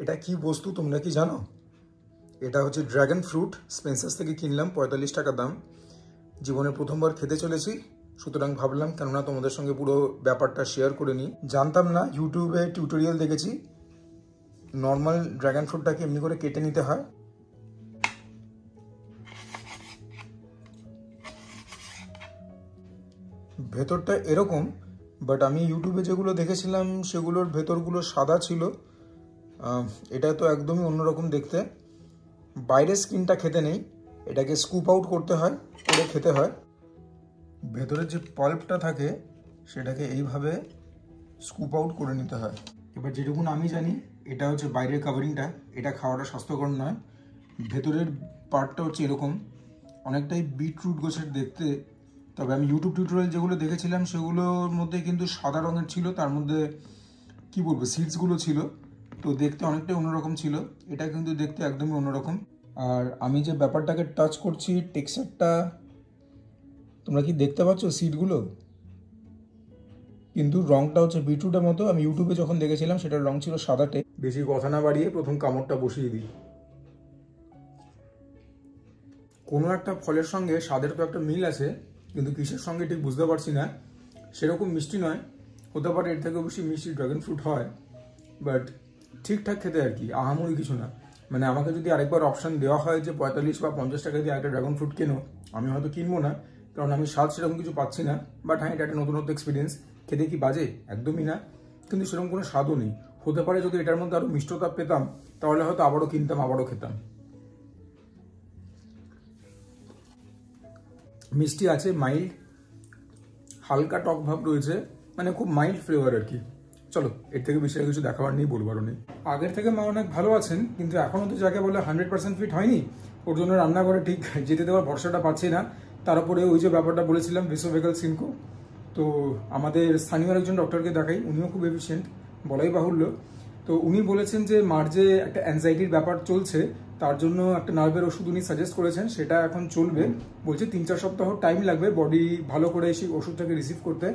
এটা কি বস্তু তোমরা কি জানো? এটা হচ্ছে ড্রাগন ফ্রুট। স্পেন্সার্স থেকে কিনলাম, 45 টাকা দাম। জীবনে প্রথমবার খেতে চলেছি, সুতরাং ভাবলাম কেননা তোমাদের সঙ্গে পুরো ব্যাপারটা শেয়ার করে নিই। জানতাম না, ইউটিউবে টিউটোরিয়াল দেখেছি নর্মাল ড্রাগন ফ্রুটটাকে এমনি করে কেটে নিতে হয়। ভেতরটা এরকম, বাট আমি ইউটিউবে যেগুলো দেখেছিলাম সেগুলোর ভেতরগুলো সাদা ছিল। এটা তো একদমই অন্যরকম দেখতে। বাইরের স্কিনটা খেতে নেই, এটাকে স্কুপ আউট করতে হয়, করে খেতে হয়। ভেতরের যে পাল্পটা থাকে সেটাকে এইভাবে স্কুপ আউট করে নিতে হয়। এবার যেটুকুন আমি জানি, এটা হচ্ছে বাইরের কাভারিংটা, এটা খাওয়াটা স্বাস্থ্যকর নয়। ভেতরের পার্টটা হচ্ছে এরকম, অনেকটাই বিটরুট গোছের দেখতে। তবে আমি ইউটিউব টিউটোরিয়াল যেগুলো দেখেছিলাম সেগুলোর মধ্যে কিন্তু সাদা রঙের ছিল, তার মধ্যে কি বলবো সিডসগুলো ছিল, তো দেখতে অনেকটাই অন্যরকম ছিল। এটা কিন্তু দেখতে একদমই অন্যরকম। আর আমি যে ব্যাপারটাকে টাচ করছি, টেক্সচারটা তোমরা কি দেখতে পাচ্ছ? সিডগুলো কিন্তু রংটা হচ্ছে বিটরুটের মতো। আমি ইউটিউবে যখন দেখেছিলাম সেটার রং ছিল সাদাটে। বেশি কথা না বাড়িয়ে প্রথম কামড়টা বসিয়ে দিই। কোনো একটা ফলের সঙ্গে স্বাদের তো একটা মিল আছে, কিন্তু কিসের সঙ্গে ঠিক বুঝতে পারছি না। সেরকম মিষ্টি নয়, হতে পারে এর থেকেও বেশি মিষ্টি ড্রাগন ফ্রুট হয়, বাট ঠিকঠাক খেতে আর কি, আহামরি কিছু না। মানে আমাকে যদি আরেকবার অপশান দেওয়া হয় যে 45 বা 50 টাকা দিয়ে একটা ড্রাগন ফ্রুট কেনো, আমি হয়তো কিনবো না, কারণ আমি স্বাদ সেরকম কিছু পাচ্ছি না। বাট হ্যাঁ, এটা একটা নতুনত্ব এক্সপিরিয়েন্স। খেতে কি বাজে? একদমই না, কিন্তু সেরকম কোনো স্বাদও নেই। হতে পারে যদি এটার মধ্যে আরও মিষ্টতা পেতাম তাহলে হয়তো আবারও কিনতাম, আবারও খেতাম। মিষ্টি আছে, মাইল্ড, হালকা টক ভাব রয়েছে, মানে খুব মাইল্ড ফ্লেভার আর কি। চলো, এর থেকে বেশি কিছু দেখাবার নেই, বলবারও নেই। আগের থেকে মা অনেক ভালো আছেন, কিন্তু এখনও তো যাকে বলে 100% ফিট হয়নি। ওর জন্য রান্নাঘরে ঠিক যেতে দেওয়ার ভরসাটা পাচ্ছি না। তার উপরে ওই যে ব্যাপারটা বলেছিলাম ভেসোভেগাল সিনকো, তো আমাদের স্থানীয় একজন ডক্টরকে দেখাই, উনিও খুব এফিশিয়েন্ট, বলাই বাহুল্য। তো উনি বলেছেন যে মার যে একটা অ্যাংজাইটির ব্যাপার চলছে, তার জন্য একটা নার্ভের ওষুধ উনি সাজেস্ট করেছেন, সেটা এখন চলবে। বলছে 3-4 সপ্তাহ টাইম লাগবে বডি ভালো করে সেই ওষুধটাকে রিসিভ করতে।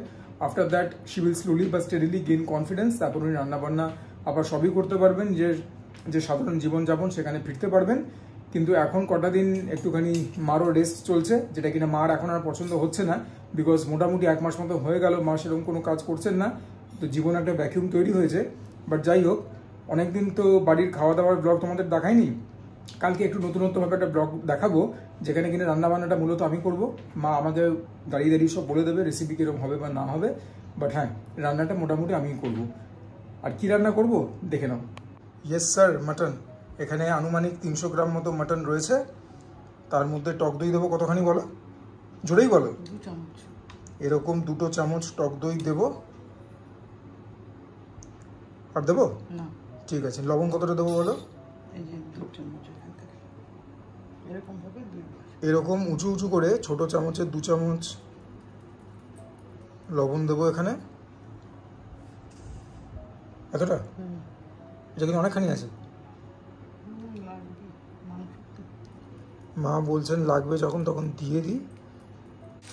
After that she will slowly বা স্টেডিলি গেইন কনফিডেন্স। তারপর উনি রান্নাবান্না আবার সবই করতে পারবেন, যে সাধারণ জীবনযাপন সেখানে ফিরতে পারবেন। কিন্তু এখন কটা দিন একটুখানি মারও রেস্ট চলছে, যেটা কিনা মার এখন আর পছন্দ হচ্ছে না, বিকজ মোটামুটি 1 মাস মতো হয়ে গেল মা সেরকম কোনো কাজ করছেন না। তো জীবনে একটা ভ্যাকিউম তৈরি হয়েছে। বাট যাই হোক, অনেকদিন তো বাড়ির খাওয়া দাওয়ার ব্লগ তোমাদের দেখাইনি। কালকে একটু নতুনত্বভাবে একটা ব্লগ দেখাবো, যেখানে কিনা রান্নাবান্নাটা মূলত আমি করব। মা আমাদের দাঁড়িয়ে দাঁড়িয়ে সব বলে দেবে রেসিপি কীরকম হবে বা না হবে। বাট হ্যাঁ, রান্নাটা মোটামুটি আমিই করব। আর কি রান্না করব দেখে নাও। Yes sir, mutton. এখানে আনুমানিক 300 গ্রাম মতো মাটন রয়েছে। তার মধ্যে টক দই দেবো কতখানি বলো, জোরেই বলো। 2 চামচ। এরকম 2 চামচ টক দই দেবো। আর দেবো না, ঠিক আছে। লবণ কতটা দেবো বলো? এই যে 2 চামচ। এরকম ভাবে এরকম উঁচু উঁচু করে ছোট চামচের 2 চামচ লবণ দেবো এখানে। এতটা? এটা কিন্তু অনেকখানি আছে। মা বলছেন লাগবে যখন তখন দিয়ে দিই।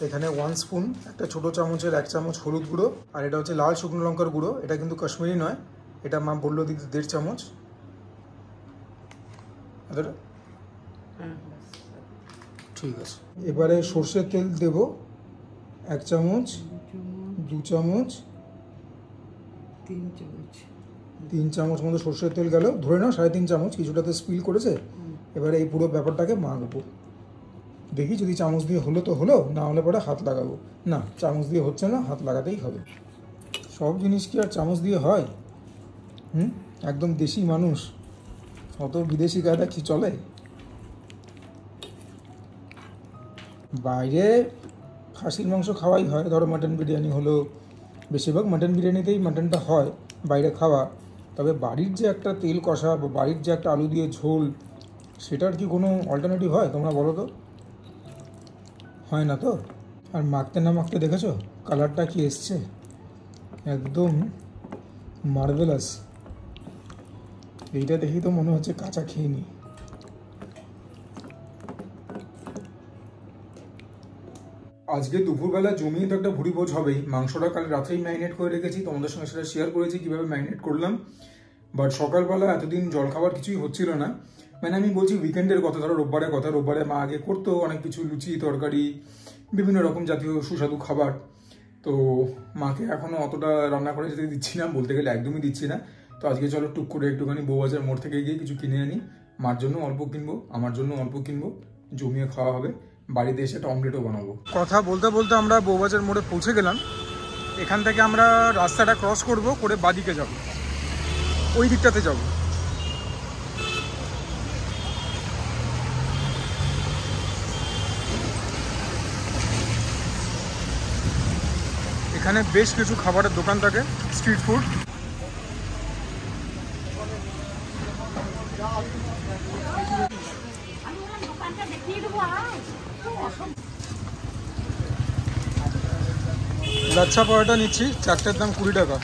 এখানে 1 স্পুন, একটা ছোট চামচের 1 চামচ হলুদ গুঁড়ো। আর এটা হচ্ছে লাল শুকনো লঙ্কার গুঁড়ো, এটা কিন্তু কাশ্মীরি নয়, এটা মা বললো দিতে 1.5 চামচ। এতটা? ঠিক আছে। এবারে সর্ষের তেল দেব 1 চামচ, 2 চামচ, 3 চামচ মতো সর্ষের তেল গেল, ধরে নাও 3.5 চামচ, কিছুটাতে স্পিল করেছে। এবারে এই পুরো ব্যাপারটাকে মাখবো। দেখি যদি চামচ দিয়ে হলো তো হলো, না হলে পরে হাত লাগাবো। না, চামচ দিয়ে হচ্ছে না, হাত লাগাতেই হবে। সব জিনিস কি আর চামচ দিয়ে হয়? একদম দেশি মানুষ, অত বিদেশি কায়দা কি চলে? বাইরে খাসির মাংস খাওয়াই হয়, ধরো মাটন বিরিয়ানি হলো, বেশিরভাগ মাটন বিরিয়ানিতেই মাটনটা হয় বাইরে খাওয়া। তবে বাড়ির যে একটা তেল কষা বা বাড়ির যে একটা আলু দিয়ে ঝোল, সেটার কি কোনো অল্টারনেটিভ হয় তোমরা বলো তো? হয় না তো। আর মাখতে না মাখতে দেখেছো কালারটা কি এসছে, একদম মার্ভেলাস। এইটা দেখেই তো মনে হচ্ছে কাঁচা খেয়ে নিই। আজকে দুপুরবেলা জমিয়ে তো একটা ভুড়ি ভোজ হবেই। মাংসটা কাল রাত্রেই ম্যারিনেট করে রেখেছি, তোমাদের সঙ্গে সেটা শেয়ার করেছি কীভাবে ম্যারিনেট করলাম। বাট সকালবেলা এতদিন জলখাবার কিছুই হচ্ছিল না। মানে আমি বলছি উইকেন্ডের কথা, ধরো রোববারের কথা। রোববারে মা আগে করতো অনেক কিছু, লুচি তরকারি বিভিন্ন রকম জাতীয় সুস্বাদু খাবার। তো মাকে এখনও অতটা রান্না করে যেতে দিচ্ছি না, বলতে গেলে একদমই দিচ্ছি না। তো আজকে চলো টুক করে একটুখানি বউবাজার মোড় থেকে গিয়ে কিছু কিনে আনি। মার জন্য অল্প কিনবো, আমার জন্য অল্প কিনবো, জমিয়ে খাওয়া হবে। বাড়িতে এসে একটা অমলেটও বানাবো। কথা বলতে বলতে আমরা বউবাজার মোড়ে পৌঁছে গেলাম। এখান থেকে আমরা রাস্তাটা ক্রস করব, করে বাদিকে যাব, ওই দিকটাতে যাব। এখানে বেশ কিছু খাবারের দোকান থাকে, স্ট্রিট ফুড। লাচ্ছা পরোটা নিচ্ছি, চারটের দাম 20 টাকা।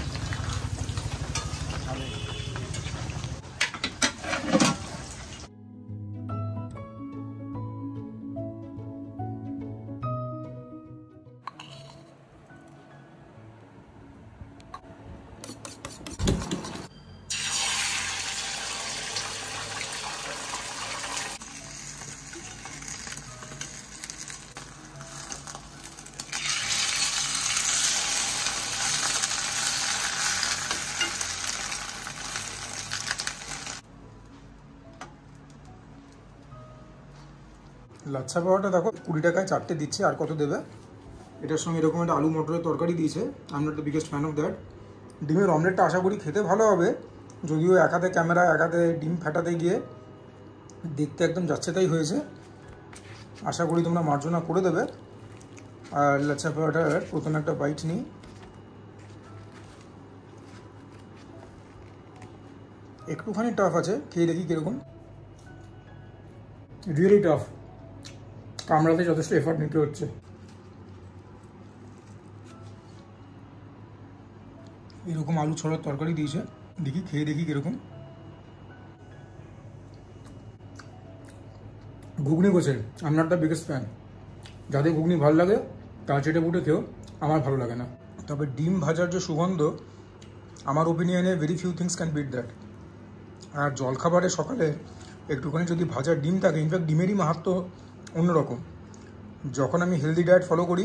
লাচ্ছা পাওয়াটা দেখো 20 টাকায় 4টে দিচ্ছে। আর কত দেবে? এটার সঙ্গে এরকম একটা আলু মটরের তরকারি দিয়েছে। I am not the biggest fan of that. ডিমের অমলেটটা আশা করি খেতে ভালো হবে, যদিও এক হাতে ক্যামেরা এক হাতে ডিম ফাটাতে গিয়ে দেখতে একদম যাচ্ছে তাই হয়েছে। আশা করি তোমরা মার্জনা করে দেবে। আর লাচ্ছা পাওয়াটার প্রথমে একটা বাইট নিই। একটুখানি টাফ আছে, খেয়ে দেখি কীরকম। রিয়েলি টাফ, কামড়াতে যথেষ্ট এফার্ট নিতে হচ্ছে। এরকম আলু ছড়ার তরকারি দিয়েছে, দেখি খেয়ে দেখি কিরকম। ঘুগনি গোছের I am not the biggest fan. যাদের ঘুগনি ভালো লাগে তার চেটে পুটে খেও, আমার ভালো লাগে না। তবে ডিম ভাজার যে সুগন্ধ, আমার ওপিনিয়নে very few things can beat that. আর জলখাবারে সকালে একটুখানি যদি ভাজা ডিম থাকে, ইনফ্যাক্ট ডিমেরই মাহাত্ম্য অন্যরকম। যখন আমি হেলদি ডায়েট ফলো করি,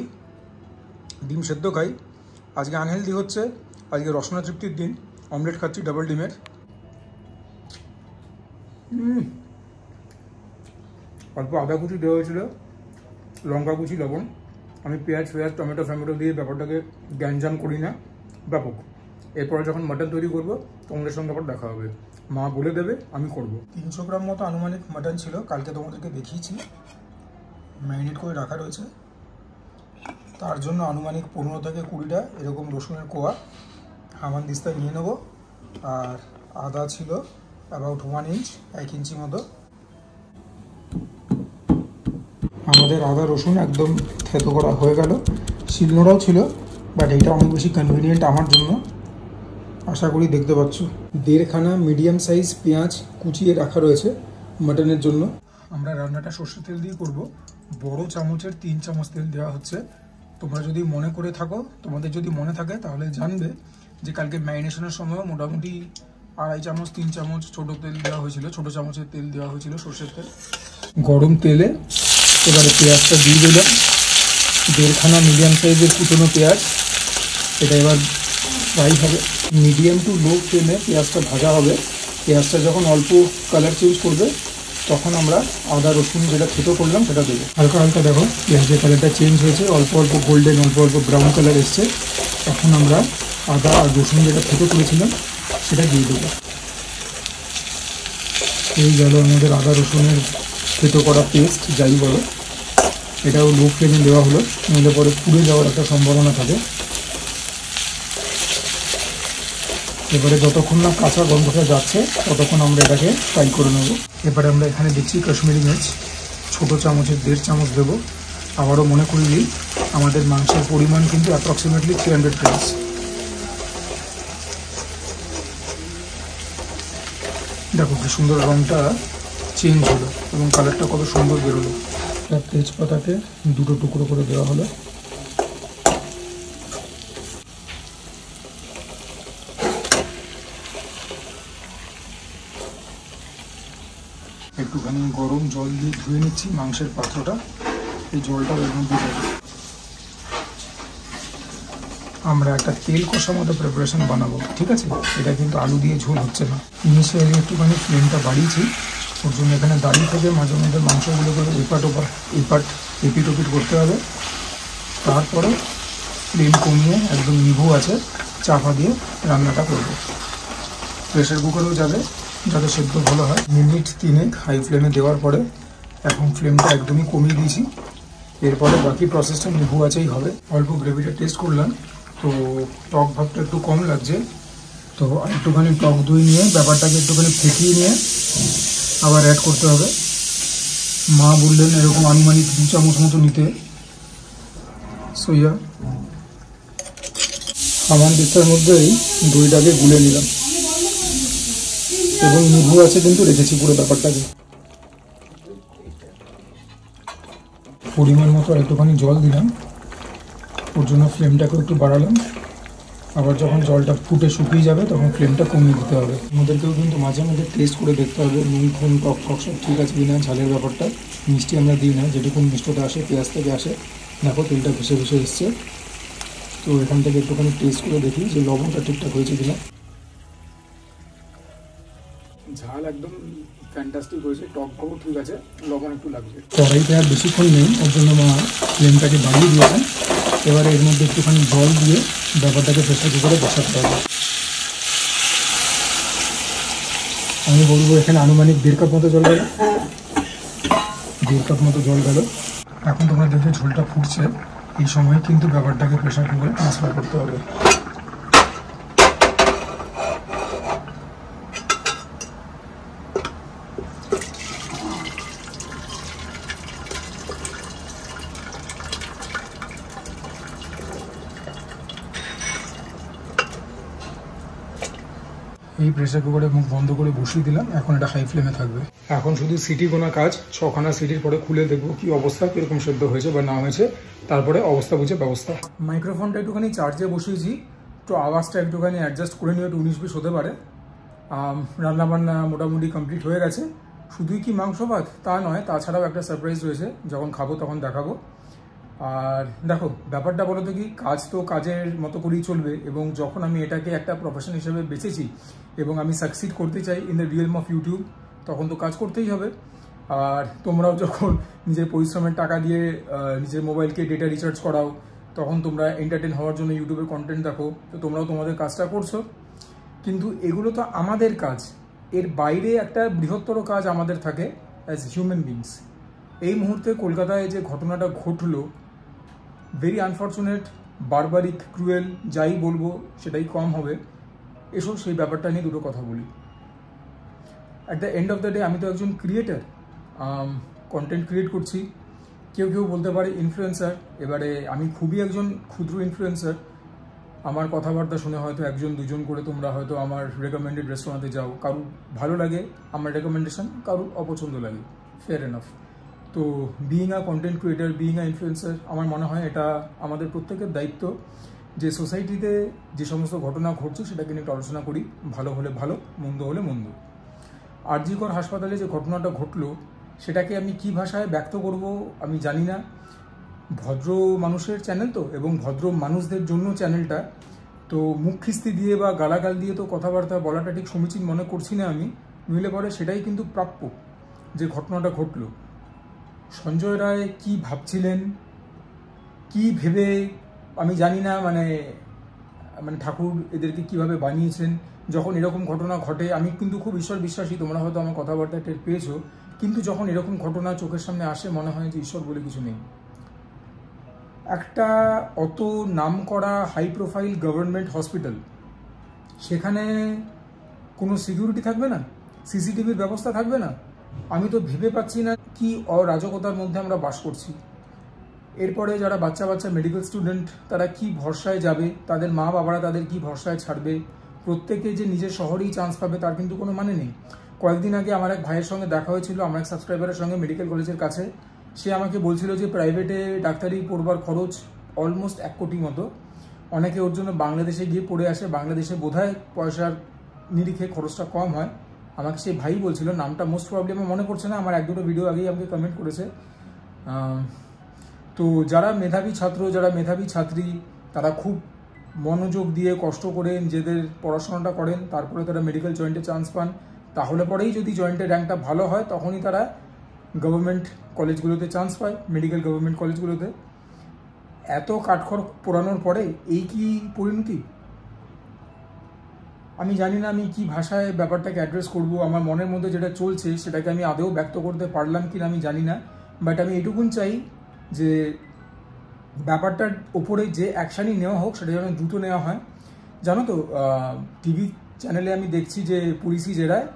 ডিম সেদ্ধ খাই। আজকে আনহেলদি হচ্ছে, আজকে রসনা তৃপ্তির দিন, অমলেট খাচ্ছি ডাবল ডিমের। অল্প আদা কুচি দেওয়া হয়েছিল, লঙ্কা কুচি, লবণ। আমি পেঁয়াজ টমেটো দিয়ে ব্যাপারটাকে গ্যাঞ্জাম করি না, ব্যাপক। এরপরে যখন মাটন তৈরি করবো তোমাদের সঙ্গে আবার দেখা হবে। মা বলে দেবে, আমি করব। 300 গ্রাম মতো আনুমানিক মাটন ছিল, কালকে তোমাদেরকে দেখিয়েছি। ম্যারিনেট করে রাখা রয়েছে। তার জন্য আনুমানিক 15 থেকে 20টা এরকম রসুনের কোয়া হামানদিস্তায় নিয়ে নেবো। আর আদা ছিল অ্যাবাউট 1 ইঞ্চ, 1 ইঞ্চি মতো। আমাদের আদা রসুন একদম থেতো করা হয়ে গেল। শিলনোড়াও ছিল, বাট এইটা অনেক বেশি কনভিনিয়েন্ট আমার জন্য। আশা করি দেখতে পাচ্ছ 1.5খানা মিডিয়াম সাইজ পেঁয়াজ কুচিয়ে রাখা রয়েছে মাটনের জন্য। আমরা রান্নাটা সর্ষের তেল দিয়ে করব। বড় চামচের 3 চামচ তেল দেওয়া হচ্ছে। তোমরা যদি মনে করে থাকো, তোমাদের যদি মনে থাকে তাহলে জানবে যে কালকে ম্যারিনেশনের সময় মোটামুটি 2.5 চামচ 3 চামচ ছোটো তেল দেওয়া হয়েছিল, ছোটো চামচের তেল দেওয়া হয়েছিল সর্ষের তেল। গরম তেলে এবারে পেঁয়াজটা দিয়ে দিলাম। 1.5খানা মিডিয়াম সাইজের কুচনো পেঁয়াজ, এটা এবার ফ্রাই হবে। মিডিয়াম টু লো ফ্লেমে পেঁয়াজটা ভাজা হবে। পেঁয়াজটা যখন অল্প কালার চেঞ্জ করবে তখন আমরা আদা রসুন যেটা থেতো করলাম সেটা দেবো। হালকা হালকা দেখো পেঁয়াজের কালারটা চেঞ্জ হয়েছে, অল্প অল্প গোল্ডেন, অল্প অল্প ব্রাউন কালার এসছে। তখন আমরা আদা আর রসুন যেটা থেতো করেছিলাম সেটা দিয়ে দেবো। এই গেল আমাদের আদা রসুনের থেতো করা পেস্ট, যাই বলো। এটাও লো ফ্লেমে দেওয়া হলো, নইলে পরে পুড়ে যাওয়ার একটা সম্ভাবনা থাকে। এবারে যতক্ষণ না কাঁচা গন্ধটা যাচ্ছে ততক্ষণ আমরা এটাকে ফ্রাই করে নেব। এবারে আমরা এখানে দিচ্ছি কাশ্মীরি মির্চ, ছোটো চামচের 1.5 চামচ দেবো। আবারও মনে করিয়ে দিই, আমাদের মাংসের পরিমাণ কিন্তু অ্যাপ্রক্সিমেটলি 300 গ্রামস। দেখো কি সুন্দর রঙটা চেঞ্জ হলো এবং কালারটা কত সুন্দর বেরোলো। তার তেজপাতাকে 2টো টুকরো করে দেওয়া হলো। একটুখানি গরম জল দিয়ে ধুয়ে নিচ্ছি মাংসের পাত্রটা, এই জলটা এর মধ্যে যাবে। আমরা একটা তেল কষা মতো প্রিপারেশন বানাবো, ঠিক আছে? এটা কিন্তু আলু দিয়ে ঝোল হচ্ছে না। ইনিশিয়ালি একটুখানি ফ্লেমটা বাড়িয়েছি, ওর জন্য এখানে দাঁড়িয়ে থেকে মাঝে মধ্যে মাংসগুলো করে এপিট ওপিট করতে হবে। তারপরে ফ্লেম কমিয়ে একদম নিভু আছে চাপা দিয়ে রান্নাটা করবো। প্রেশার কুকারেও যাবে যাতে সেদ্ধ ভালো হয়। মিনিট 3 হাই ফ্লেমে দেওয়ার পরে এখন ফ্লেমটা একদমই কমিয়ে দিয়েছি। এরপরে বাকি প্রসেসটা নিভু আছেই হবে। অল্প গ্রেভিটা টেস্ট করলাম, তো টক ভাবটা একটু কম লাগছে, তো একটুখানি টক দই নিয়ে ব্যাপারটাকে একটুখানি ফেটিয়ে নিয়ে আবার অ্যাড করতে হবে। মা বললেন এরকম আনুমানিক 2 চামচ মতো নিতে। সোয়া সামান দিকটার মধ্যেই দইটাকে গুলে নিলাম এবং নিভু আছে কিন্তু রেখেছি পুরো ব্যাপারটাকে। পরিমাণ মতো একটুখানি জল দিলাম, ওর জন্য ফ্লেমটাকে একটু বাড়ালাম। আবার যখন জলটা ফুটে শুকিয়ে যাবে তখন ফ্লেমটা কমিয়ে দিতে হবে। আমাদেরকেও কিন্তু মাঝে মধ্যে টেস্ট করে দেখতে হবে নুন খুন টক টক সব ঠিক আছে কিনা। ঝালের ব্যাপারটা মিষ্টি আমরা দিই না, যেটুকুন মিষ্টটা আসে পেঁয়াজ থেকে আসে। দেখো তেলটা ভেসে ভেসে এসছে, তো এখান থেকে একটুখানি টেস্ট করে দেখি যে লবণটা ঠিকঠাক হয়েছে কিনা। ঝাল একদম ফ্যান্টাস্টিক হয়েছে, টক ভাবও ঠিক আছে, লবণ একটু লাগবে। কড়াইতে আর বেশিক্ষণ নেই, ওর জন্য মা ফ্লেমটাকে বাড়িয়ে দিয়েছেন। এবারে এর মধ্যে একটুখানি জল দিয়ে ব্যাপারটাকে প্রেসার কুকারে বসাতে হবে। আমি বলবো এখানে আনুমানিক 1.5 কাপ মতো জল গেল, 1.5 কাপ মতো জল গেল। এখন তোমরা দেখবে ঝোলটা ফুটছে, এই সময় কিন্তু ব্যাপারটাকে প্রেসার কুকারে ট্রান্সফার করতে হবে। এই প্রেসার কুকারে মুখ বন্ধ করে বসিয়ে দিলাম, এখন এটা হাই ফ্লেমে থাকবে। এখন শুধু সিটি গোনা কাজ, 6খানা সিটির পরে খুলে দেখবো কি অবস্থা, কিরকম সেদ্ধ হয়েছে বা না হয়েছে, তারপরে অবস্থা বুঝে ব্যবস্থা। মাইক্রোফোনটা একটুখানি চার্জে বসিয়েছি, তো আওয়াজটা একটুখানি অ্যাডজাস্ট করে নিয়ে একটু 19-20 হতে পারে। রান্নাবান্না মোটামুটি কমপ্লিট হয়ে গেছে। শুধুই কি মাংস ভাত তা নয়, তাছাড়াও একটা সারপ্রাইজ রয়েছে, যখন খাবো তখন দেখাবো। আর দেখো ব্যাপারটা বলো তো কি, কাজ তো কাজের মতো করেই চলবে, এবং যখন আমি এটাকে একটা প্রফেশন হিসেবে বেছেছি এবং আমি সাকসিড করতে চাই in the realm of YouTube, তখন তো কাজ করতেই হবে। আর তোমরাও যখন নিজের পরিশ্রমের টাকা দিয়ে নিজের মোবাইলকে ডেটা রিচার্জ করাও, তখন তোমরা এন্টারটেন হওয়ার জন্য ইউটিউবে কন্টেন্ট দেখো, তো তোমরাও তোমাদের কাজটা করছো। কিন্তু এগুলো তো আমাদের কাজ, এর বাইরে একটা বৃহত্তর কাজ আমাদের থাকে অ্যাজ হিউম্যান বিংস। এই মুহূর্তে কলকাতায় যে ঘটনাটা ঘটলো, ভেরি আনফর্চুনেট, বারবারিক, ক্রুয়েল, যাই বলবো সেটাই কম হবে। এসো সেই ব্যাপারটা নিয়ে দুটো কথা বলি। At the end of the day আমি তো একজন ক্রিয়েটার, কন্টেন্ট ক্রিয়েট করছি। কেউ কেউ বলতে পারে ইনফ্লুয়েন্সার, এবারে আমি খুবই একজন ক্ষুদ্র ইনফ্লুয়েন্সার। আমার কথাবার্তা শুনে হয়তো 1-2জন করে তোমরা হয়তো আমার রেকমেন্ডেড রেস্টুরেন্টে যাও, কারুর ভালো লাগে আমার রেকমেন্ডেশন, কারুর অপছন্দ লাগে, ফেয়ার এনাফ। তো বিইং আ কন্টেন্ট ক্রিয়েটার, বিইং আ ইনফ্লুয়েন্সার, আমার মনে হয় এটা আমাদের প্রত্যেকের দায়িত্ব যে সোসাইটিতে যে সমস্ত ঘটনা ঘটছে সেটাকে নিয়ে আলোচনা করি, ভালো হলে ভালো, মন্দ হলে মন্দ। আরজি কর হাসপাতালে যে ঘটনাটা ঘটলো সেটাকে আমি কি ভাষায় ব্যক্ত করব আমি জানি না। ভদ্র মানুষের চ্যানেল তো, এবং ভদ্র মানুষদের জন্য চ্যানেলটা, তো মুখ খিস্তি দিয়ে বা গালাগাল দিয়ে তো কথাবার্তা বলাটা ঠিক সমীচীন মনে করছি না আমি। নইলে পরে সেটাই কিন্তু প্রাপ্য যে ঘটনাটা ঘটলো। সঞ্জয় রায় কি ভাবছিলেন, কি ভেবে আমি জানি না, মানে ঠাকুর এদেরকে কিভাবে বানিয়েছেন। যখন এরকম ঘটনা ঘটে, আমি কিন্তু খুব ঈশ্বর বিশ্বাসী, তোমরা হয়তো আমার কথাবার্তা টের পেয়েছো, কিন্তু যখন এরকম ঘটনা চোখের সামনে আসে মনে হয় যে ঈশ্বর বলে কিছু নেই। একটা অত নামকরা হাই প্রোফাইল গভর্নমেন্ট হসপিটাল, সেখানে কোনো সিকিউরিটি থাকবে না, সিসিটিভির ব্যবস্থা থাকবে না। আমি তো ভেবে পাচ্ছি না কি অরাজকতার মধ্যে আমরা বাস করছি। এরপরে যারা বাচ্চা বাচ্চা মেডিকেল স্টুডেন্ট, তারা কি ভরসায় যাবে, তাদের মা বাবারা তাদের কি ভরসায় ছাড়বে। প্রত্যেকে যে নিজের শহরেই চান্স পাবে তার কিন্তু কোনো মানে নেই। কয়েকদিন আগে আমার এক ভাইয়ের সঙ্গে দেখা হয়েছিল, আমার এক সাবস্ক্রাইবারের সঙ্গে মেডিকেল কলেজের কাছে। সে আমাকে বলছিল যে প্রাইভেটে ডাক্তারি পড়বার খরচ অলমোস্ট 1 কোটি মতো। অনেকে ওর জন্য বাংলাদেশে গিয়ে পড়ে আসে, বাংলাদেশে বোধহয় পয়সার নিরিখে খরচটা কম হয়, আমাকে সেই ভাই বলছিল, নামটা মোস্ট প্রবলি আমার মনে পড়ছে না, আমার 1-2 ভিডিও আগেই আমাকে কমেন্ট করেছে। তো যারা মেধাবী ছাত্র, যারা মেধাবী ছাত্রী, তারা খুব মনোযোগ দিয়ে কষ্ট করে নিজেদের পড়াশোনাটা করেন, তারপরে তারা মেডিকেল জয়েন্টে চান্স পান, তাহলে পরেই যদি জয়েন্টের র্যাঙ্কটা ভালো হয় তখনই তারা গভর্নমেন্ট কলেজগুলোতে চান্স পায়, মেডিকেল গভর্নমেন্ট কলেজগুলোতে। এত কাঠখড় পোড়ানোর পরে এই কি পরিণতি? আমি জানি না আমি কি ভাষায় ব্যাপারটাকে অ্যাড্রেস করব। আমার মনের মধ্যে যেটা চলছে সেটাকে আমি আদৌ ব্যক্ত করতে পারলাম কিনা আমি জানি না, বাট আমি এটুকুন চাই যে ব্যাপারটার ওপরে যে অ্যাকশানই নেওয়া হোক সেটা যেন দ্রুত নেওয়া হয়। জানো তো, টিভি চ্যানেলে আমি দেখছি যে পুলিশি জেরায়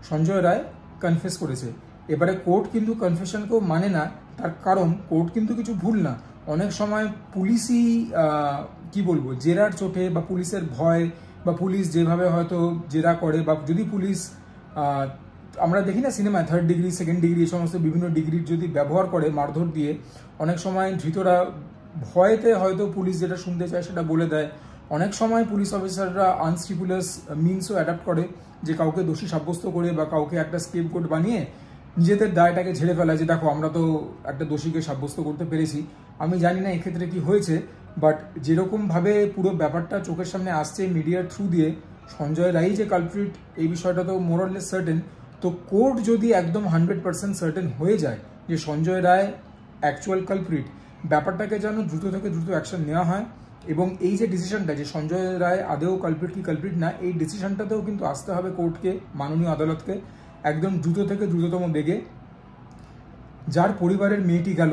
সঞ্জয় রায় কনফেস করেছে। এবারে কোর্ট কিন্তু কনফেশনকেও মানে না, তার কারণ কোর্ট কিন্তু কিছু ভুল না। অনেক সময় পুলিশি কি বলবো, জেরার চোটে বা পুলিশের ভয় বা পুলিশ যেভাবে হয়তো জেরা করে, বা যদি পুলিশ আমরা দেখি না সিনেমায় 3rd ডিগ্রি 2nd ডিগ্রি এই সমস্ত বিভিন্ন ডিগ্রির যদি ব্যবহার করে মারধর দিয়ে, অনেক সময় ধৃতরা ভয়েতে হয়তো পুলিশ যেটা শুনতে চায় সেটা বলে দেয়। অনেক সময় পুলিশ অফিসাররা আনস্ক্রিপুলাস মিনসও অ্যাডাপ্ট করে, যে কাউকে দোষী সাব্যস্ত করে বা কাউকে একটা স্কেপগোট বানিয়ে নিজেদের দায়টাকে ঝেড়ে ফেলা, যে দেখো আমরা তো একটা দোষীকে সাব্যস্ত করতে পেরেছি। আমি জানি না এক্ষেত্রে কি হয়েছে, বাট যেরকমভাবে পুরো ব্যাপারটা চোখের সামনে আসছে মিডিয়ার থ্রু দিয়ে, সঞ্জয় রায় যে কালপ্রিট এই বিষয়টা তো মোরলেস সার্টেন। তো কোর্ট যদি একদম 100% সার্টেন হয়ে যায় যে সঞ্জয় রায় অ্যাকচুয়াল কালপ্রিট, ব্যাপারটাকে যেন দ্রুত থেকে দ্রুত অ্যাকশন নেওয়া হয়। এবং এই যে ডিসিশনটা যে সঞ্জয় রায় আদেও কালপ্রিট কি কালপ্রিট না, এই ডিসিশনটাতেও কিন্তু আসতে হবে কোর্টকে, মাননীয় আদালতকে, একদম দ্রুত থেকে দ্রুততম বেগে। যার পরিবারের মেয়েটি গেল,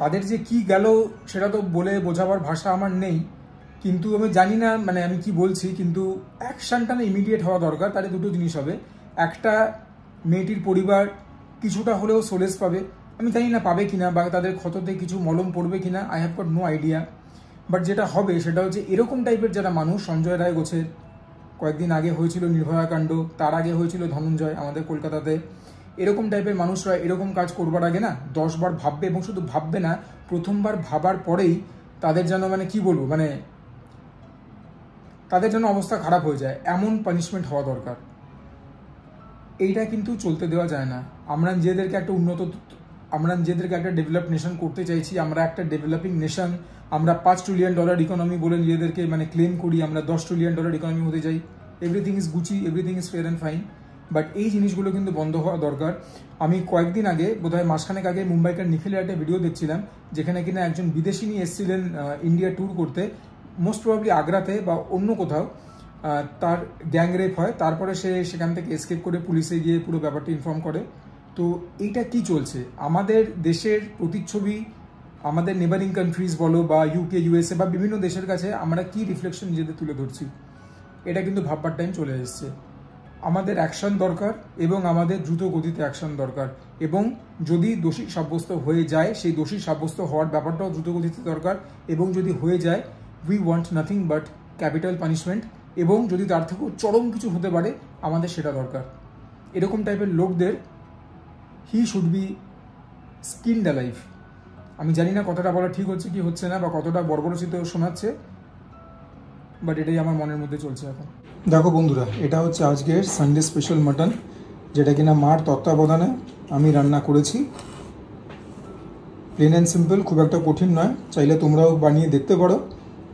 তাদের যে কি গেল সেটা তো বলে বোঝাবার ভাষা আমার নেই, কিন্তু আমি জানি না মানে আমি কি বলছি, কিন্তু অ্যাকশনটা না ইমিডিয়েট হওয়া দরকার। তাহলে দুটো জিনিস হবে, একটা মেয়েটির পরিবার কিছুটা হলেও সোলেস পাবে, আমি জানি না পাবে কিনা, বা তাদের ক্ষততে কিছু মলম পড়বে কিনা, I have got no idea. But যেটা হবে সেটা হচ্ছে এরকম টাইপের যারা মানুষ, সঞ্জয় রায় গোছের কয়েকদিন আগে হয়েছিল নির্ভয়া কাণ্ড, তার আগে হয়েছিল ধনঞ্জয় আমাদের কলকাতাতে, এরকম টাইপের মানুষরা এরকম কাজ করবার আগে না 10 বার ভাববে, এবং শুধু ভাববে না, প্রথমবার ভাবার পরেই তাদের যেন মানে কি বলবো, মানে তাদের যেন অবস্থা খারাপ হয়ে যায়, এমন পানিশমেন্ট হওয়া দরকার। এইটা কিন্তু চলতে দেওয়া যায় না। আমরা নিজেদেরকে একটা ডেভেলপড নেশন করতে চাইছি, আমরা একটা ডেভেলপিং নেশন, আমরা $5 ট্রিলিয়ন ইকোনমি বলে নিজেদেরকে মানে ক্লেম করি, আমরা $10 ট্রিলিয়ন ইকোনমি হতে চাই। Everything is Gucci, everything is fair and fine, but এই জিনিসগুলো কিন্তু বন্ধ হওয়া দরকার। আমি কয়েকদিন আগে, বোধহয় মাসখানেক আগে, মুম্বাইকার নিখিলের একটা ভিডিও দেখছিলাম, যেখানে কিনা একজন বিদেশি নিয়ে এসেছিলেন ইন্ডিয়া ট্যুর করতে, মোস্ট প্রবাবলি আগ্রাতে বা অন্য কোথাও, তার গ্যাং রেপ হয়, তারপরে সে সেখান থেকে এসকেপ করে পুলিশে গিয়ে পুরো ব্যাপারটা ইনফর্ম করে। তো এইটা কি চলছে আমাদের দেশের প্রতিচ্ছবি, আমাদের নেবারিং কান্ট্রিজ বলো বা UK USA বা বিভিন্ন দেশের কাছে আমরা কি রিফ্লেকশন নিজেদের তুলে ধরছি, এটা কিন্তু ভাববার টাইম চলে এসেছে। আমাদের অ্যাকশন দরকার, এবং আমাদের দ্রুত গতিতে অ্যাকশন দরকার, এবং যদি দোষী সাব্যস্ত হয়ে যায় সেই দোষী সাব্যস্ত হওয়ার ব্যাপারটাও দ্রুত গতিতে দরকার, এবং যদি হয়ে যায় we want nothing but capital punishment, এবং যদি তার থেকেও চরম কিছু হতে পারে আমাদের সেটা দরকার। এরকম টাইপের লোকদের হি শুড বি স্কিনড অ্যালাইভ। আমি জানি না কতটা বলা ঠিক হচ্ছে কি হচ্ছে না, বা কতটা বর্বরচিত শোনাচ্ছে, বাট এটাই আমার মনের মধ্যে চলছে এখন। দেখো বন্ধুরা, এটা হচ্ছে আজকের সানডে স্পেশাল মাটন, যেটা কিনা মার তত্ত্বাবধানে আমি রান্না করেছি। প্লেন অ্যান্ড সিম্পল, খুব একটা কঠিন নয়, চাইলে তোমরাও বানিয়ে দেখতে পারো,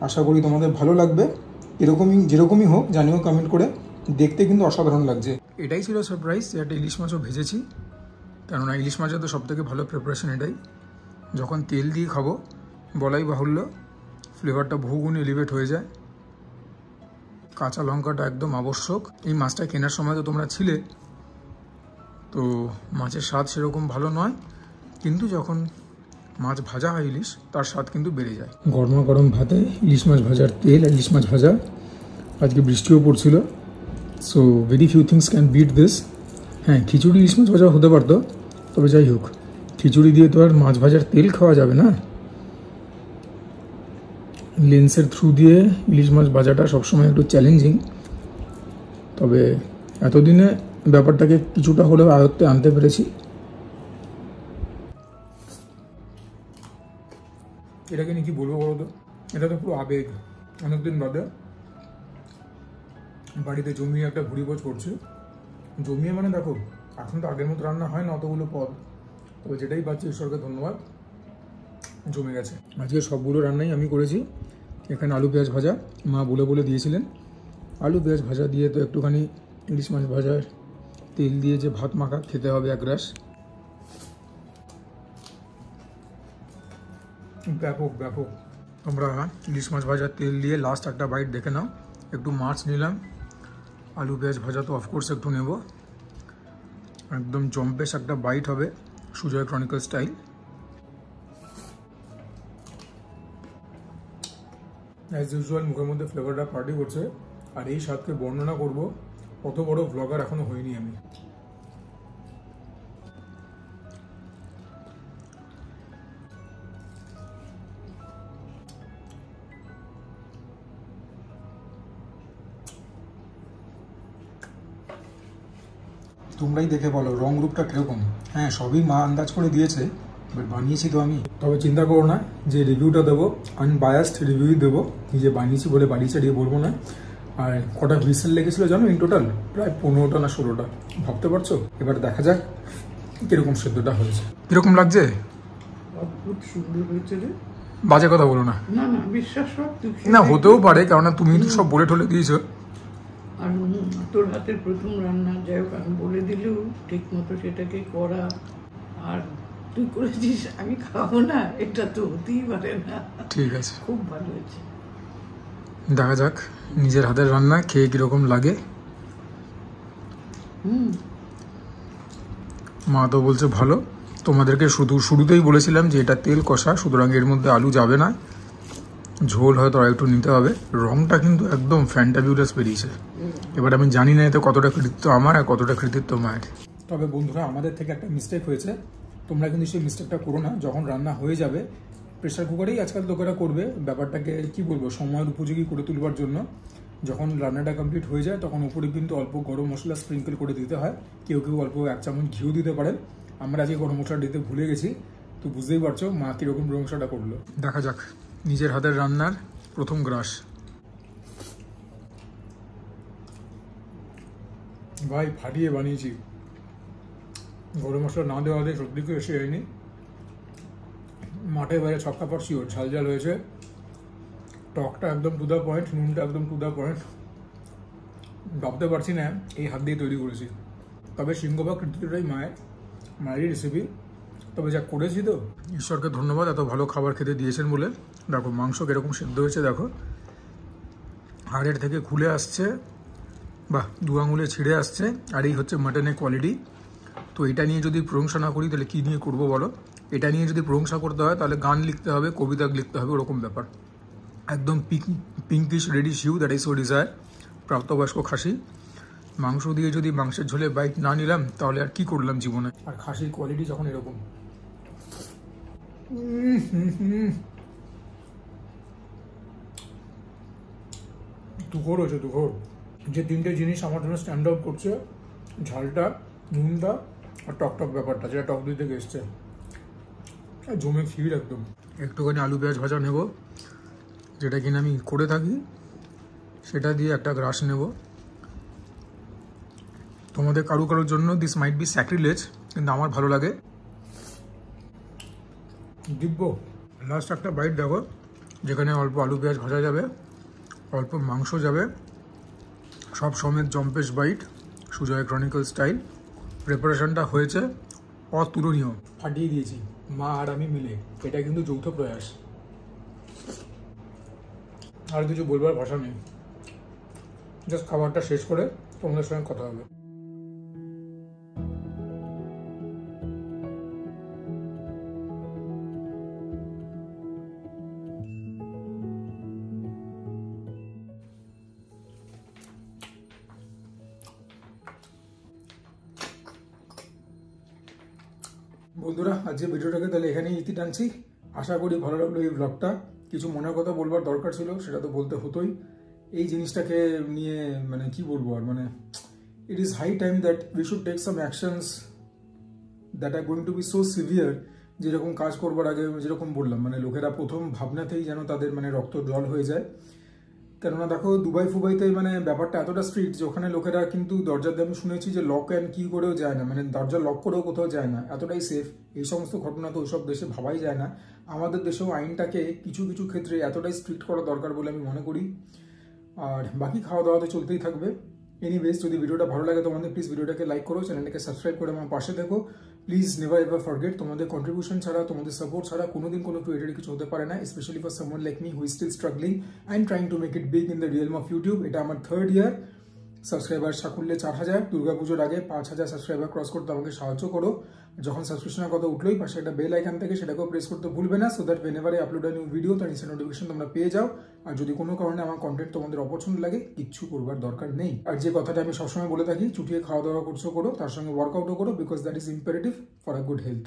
আশা করি তোমাদের ভালো লাগবে। এরকমই যেরকমই হোক জানিও কমেন্ট করে, দেখতে কিন্তু অসাধারণ লাগছে। এটাই ছিল সারপ্রাইজ যে একটা ইলিশ মাছও ভেজেছি, কেননা ইলিশ মাছের তো সবথেকে ভালো প্রিপারেশন এটাই। যখন তেল দিয়ে খাবো বলাই বাহুল্য, ফ্লেভারটা বহুগুণ এলিভেট হয়ে যায়। কাঁচা লঙ্কাটা একদম আবশ্যক। এই মাছটা কেনার সময় তো তোমরা ছিলে, তো মাছের স্বাদ সেরকম ভালো নয়, কিন্তু যখন মাছ ভাজা হয় ইলিশ, তার স্বাদ কিন্তু বেড়ে যায়। গরমা গরম ভাতে ইলিশ মাছ ভাজার তেল আর ইলিশ মাছ ভাজা, আজকে বৃষ্টিও পড়ছিল, so very few things can bit this. হ্যাঁ, খিচুড়ি ইলিশ মাছ ভাজা হতে পারতো, তবে যাই হোক, খিচুড়ি দিয়ে তো আর মাছ ভাজার তেল খাওয়া যাবে না। লেন্সের থ্রু দিয়ে ইলিশ মাছ ভাজাটা সবসময় একটু চ্যালেঞ্জিং, তবে এতদিনে ব্যাপারটাকে কিছুটা হলেও আয়ত্তে আনতে পেরেছি। এটাকে নিয়ে কি বলবো বলো তো, এটা তো পুরো আবেগ। অনেকদিন বাদে বাড়িতে জমিয়ে একটা ভুড়ি ভোজ করছে, জমিয়ে মানে দেখো, এখন তো আগের মতো রান্না হয় না অতগুলো পদ, তবে যেটাই পাচ্ছি ঈশ্বরকে ধন্যবাদ, জমে গেছে। আজকে সবগুলো রান্নাই আমি করেছি। এখানে আলু পেঁয়াজ ভাজা মা বলে বলে দিয়েছিলেন, আলু পেঁয়াজ ভাজা দিয়ে তো একটুখানি ইলিশ মাছ ভাজার তেল দিয়ে যে ভাত মাখা খেতে হবে এক গ্রাস, ব্যাপক ব্যাপক। তোমরা ইলিশ মাছ ভাজার তেল দিয়ে লাস্ট একটা বাইট দেখে নাও। একটু মাছ নিলাম, আলু পেঁয়াজ ভাজা তো অফকোর্স একটু নেব, একদম জম্পেশ একটা বাইট হবে Sujoy chronicle style. As usual মুখের মধ্যে ফ্লেভারটা পার্টি করছে, আর এই স্বাদকে বর্ণনা করব কত বড় ব্লগার এখনো হয়নি আমি। তোমরাই দেখে বলো রং রূপটা কিরকম। হ্যাঁ, সবই মা আন্দাজ করে দিয়েছে, বাট বানিয়েছি তো আমি। তবে চিন্তা করো না যে রিভিউটা দেবো আনবায়াসড রিভিউ দেবো, নিজে বানিয়েছি বলে বাড়ি চাড়িয়ে বলবো না। আর কটা হুইসেল লেগেছিল জানো ইন টোটাল? প্রায় 15টা না 16টা, ভাবতে পারছো? এবার দেখা যাক কিরকম সেদ্ধটা হয়েছে। কিরকম লাগছে? অদ্ভুত সুন্দর হয়েছে রে। বাজে কথা বলো না। না না, বিশ্বাস কর, না হতেও পারে, কেননা তুমি তো সব বলে ঠলে দিয়েছো। আর তোর হাতের প্রথম রান্না, যাই হোক আমি বলে দিলেও ঠিক মতো সেটাকে করা, আর তুই করেছিস আমি খাবো না, এটা তো হতেই পারে না। ঠিক আছে, খুব ভালো হয়েছে। দেখা যাক নিজের হাতের রান্না খেয়ে কিরকম লাগে। মা তো বলছে ভালো। তোমাদেরকে শুরুতেই বলেছিলাম যে এটা তেল কষা, সুতরাং এর মধ্যে আলু যাবে না, ঝোল হয়তো আর একটু নিতে হবে। রংটা কিন্তু একদম ফ্যান্টাবিউলাস বেরিয়েছে। এবার আমি জানি না এতে কতটা কৃতিত্ব আমার আর কতটা কৃতিত্ব মায়ের। তবে বন্ধুরা, আমাদের থেকে একটা মিস্টেক হয়েছে, তোমরা কিন্তু সেই মিস্টেকটা করো না। যখন রান্না হয়ে যাবে, প্রেশার কুকারেই আজকাল লোকেরা করবে, ব্যাপারটাকে কি বলবো, সময়ের উপযোগী করে তুলবার জন্য। যখন রান্নাটা কমপ্লিট হয়ে যায় তখন উপরে কিন্তু অল্প গরম মশলা স্প্রিঙ্কেল করে দিতে হয়, কেউ কেউ অল্প 1 চামচ ঘিও দিতে পারেন। আমরা আজকে গরম মশলা দিতে ভুলে গেছি, তো বুঝতেই পারছো মা কিরকম গরম মশলাটা করলো। দেখা যাক নিজের হাতের রান্নার প্রথম গ্রাস। ভাই ফাটিয়ে বানিয়েছি, গরম মশলা না দেওয়া দিয়ে সত্যি কেউ এসে যায়নি। মাঠে বাইরে ছক্কা পর শিওর, ঝাল ঝাল হয়েছে, টকটা একদম টু দ্য পয়েন্ট, নুনটা একদম টু দ্য পয়েন্ট। ভাবতে পারছি না এই হাত দিয়ে তৈরি করেছি। তবে সিংহভাগ কৃতিত্বটাই মায়েরই রেসিপি। তবে যা করেছি তো, ঈশ্বরকে ধন্যবাদ এত ভালো খাবার খেতে দিয়েছেন বলে। দেখো মাংস কিরকম সিদ্ধ হয়েছে, দেখো হাড়ের থেকে খুলে আসছে, বাহ, 2 আঙুলে ছিঁড়ে আসছে। আর এই হচ্ছে মাটনের কোয়ালিটি। তো এটা নিয়ে যদি প্রশংসা না করি তাহলে কী নিয়ে করবো বলো? এটা নিয়ে যদি প্রশংসা করতে হয় তাহলে গান লিখতে হবে, কবিতা লিখতে হবে, ওরকম ব্যাপার। একদম pinkish reddish hue, that is so desire, প্রাপ্তবয়স্ক খাসি। মাংস দিয়ে যদি মাংসের ঝোলে বাইট না নিলাম তাহলে আর কি করলাম জীবনে। আর খাসির কোয়ালিটি যখন এরকম, দুঘর হয়েছে, দুঘর। যে 3টে জিনিস আমার জন্য স্ট্যান্ড আউট করছে, ঝালটা, নুনটা আর টকটক ব্যাপারটা, যেটা টক দই থেকে এসছে, জমে ক্ষীর একদম। একটুখানি আলু পেঁয়াজ ভাজা নেব, যেটা কিনা আমি করে থাকি, সেটা দিয়ে একটা গ্রাস নেব। তোমাদের কারোর জন্য দিস মাইট বি স্যাক্রিলেজ, কিন্তু আমার ভালো লাগে। দিব্য। লাস্ট একটা বাইট দেখো, যেখানে অল্প আলু পেঁয়াজ ভাজা যাবে, অল্প মাংস যাবে, সব সমেত জম্পেশ বাইট, সুজয় ক্রনিকল স্টাইল। প্রিপারেশনটা হয়েছে অতুলনীয়, ফাটিয়ে দিয়েছি মা আর আমি মিলে। এটা কিন্তু যৌথ প্রয়াস, আর কিছু বলবার ভাষা নেই। জাস্ট খাবারটা শেষ করে তোমাদের সঙ্গে কথা হবে। বন্ধুরা, আজকে ভিডিওটাকে তাহলে এখানেই ইতি টানছি। আশা করি ভালো লাগলো এই ব্লগটা। কিছু মনের কথা বলবার দরকার ছিল, সেটা তো বলতে হতোই। এই জিনিসটাকে নিয়ে মানে কি বলবো আর, মানে it is high time that we should take some actions that are going to be so severe. যেরকম কাজ করবার আগে যেরকম বললাম, মানে লোকেরা প্রথম ভাবনাতেই যেন তাদের মানে রক্ত জল হয়ে যায়। কেননা দেখো দুবাই ফুবাইতে মানে ব্যাপারটা এতটা স্ট্রিক্ট যে ওখানে লোকেরা কিন্তু দরজার দিয়ে আমি শুনেছি যে লক অ্যান্ড কি করেও যায় না, মানে দরজা লক করেও কোথাও যায় না, এতটাই সেফ। এই সমস্ত ঘটনা তো ওইসব দেশে ভাবাই যায় না। আমাদের দেশেও আইনটাকে কিছু কিছু ক্ষেত্রে এতটাই স্ট্রিক্ট করা দরকার বলে আমি মনে করি। আর বাকি খাওয়া দাওয়া তো চলতেই থাকবে। এনিওয়েজ, যদি ভিডিওটা ভালো লাগে তোমাদের প্লিজ ভিডিওটাকে লাইক করো, চ্যানেলটাকে সাবস্ক্রাইব করে আমার পাশে দেখো। প্লিজ নেভার এভার ফরগেট, তোমাদের কন্ট্রিবিউশন ছাড়া, তোমাদের সাপোর্ট ছাড়া কোনোদিন কোনো ক্রিয়েটার কিছু হতে পারে না, specially for someone like me who is still struggling and trying to make it big in the realm of YouTube. এটা আমার 3rd ইয়ার। সাবস্ক্রাইবার সাকুল্যে 4000, দুর্গাপুজোর আগে 5000 সাবস্ক্রাইবার ক্রস করতে আমাকে সাহায্য করো। যখন সাবস্ক্রিপশনের কথা উঠলোই পাশে একটা বেল আইকন থেকে সেটাকেও প্রেস করতে ভুলবে না, so that whenever I upload a new video তার ইনস্ট্যান্ট নোটিফিকেশন তোমরা পেয়ে যাও। আর যদি কোনো কারণে আমার কন্টেন্ট তোমাদের অপছন্দ লাগে, কিচ্ছু করবার দরকার নেই। আর যে কথাটা আমি সবসময় বলে থাকি, চুটিয়ে খাওয়া দাওয়া করছো করো, তার সঙ্গে ওয়ার্কআউটও করো, because that is imperative for a good health.